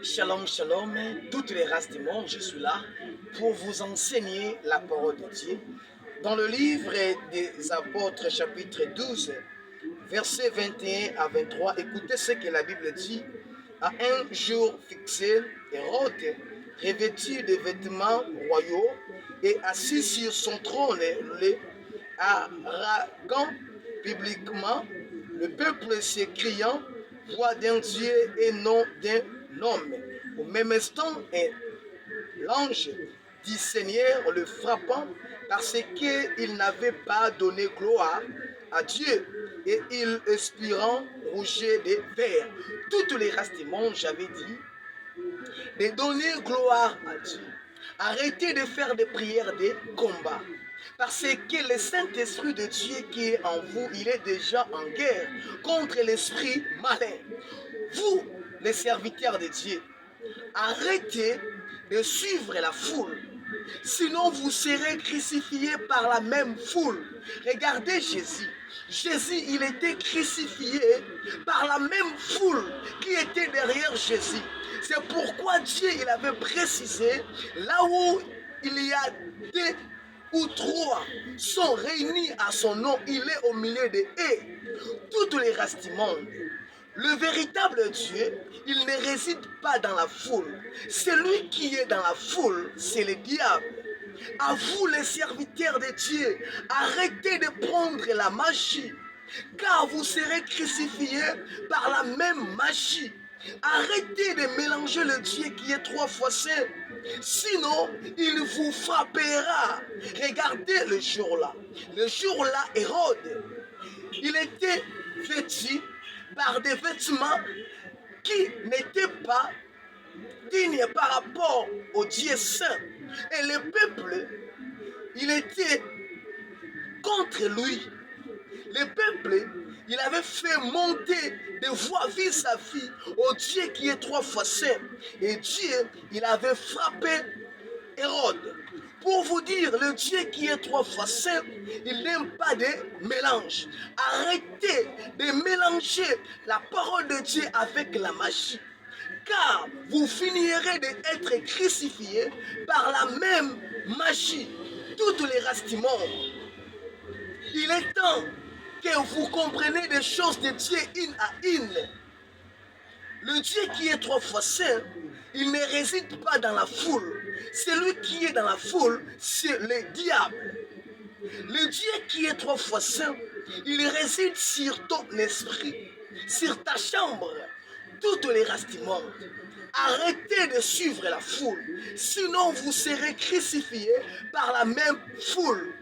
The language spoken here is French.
Shalom, shalom, toutes les races du monde, je suis là pour vous enseigner la parole de Dieu. Dans le livre des apôtres, chapitre 12, versets 21 à 23, écoutez ce que la Bible dit. À un jour fixé, Hérode, revêtu de vêtements royaux et assis sur son trône, le haranguant publiquement, le peuple s'écriant, voix d'un Dieu et non d'un homme. Au même instant, l'ange du Seigneur le frappant parce qu'il n'avait pas donné gloire à Dieu et il expirant rougeait des vers. Toutes les races du monde, j'avais dit, de donner gloire à Dieu. Arrêtez de faire des prières de combat. Parce que le Saint-Esprit de Dieu qui est en vous, il est déjà en guerre contre l'esprit malin. Vous, les serviteurs de Dieu, arrêtez de suivre la foule. Sinon, vous serez crucifiés par la même foule. Regardez Jésus. Jésus, il était crucifié par la même foule qui était derrière Jésus. C'est pourquoi Dieu, il avait précisé, là où il y a deux ou trois sont réunis à son nom, il est au milieu des haies. Toutes les races du monde. Le véritable Dieu, il ne réside pas dans la foule. Celui qui est dans la foule, c'est le diable. À vous les serviteurs de Dieu, arrêtez de prendre la magie, car vous serez crucifiés par la même magie. Arrêtez de mélanger le Dieu qui est trois fois saint, sinon il vous frappera. Regardez le jour-là. Le jour-là, Hérode, il était vêtu par des vêtements qui n'étaient pas dignes par rapport au Dieu saint. Et le peuple, il était contre lui. Le peuple, il avait fait monter des voix vis-à-vis au Dieu qui est trois fois saint. Et Dieu, il avait frappé Hérode. Pour vous dire, le Dieu qui est trois fois saint, il n'aime pas de mélange. Arrêtez de mélanger la parole de Dieu avec la magie. Car vous finirez d'être crucifiés par la même magie. Toutes les races du monde. Il est temps que vous compreniez des choses de Dieu une à une. Le Dieu qui est trois fois saint, il ne réside pas dans la foule. Celui qui est dans la foule, c'est le diable. Le Dieu qui est trois fois saint, il réside sur ton esprit, sur ta chambre, toutes les races du monde. Arrêtez de suivre la foule, sinon vous serez crucifiés par la même foule.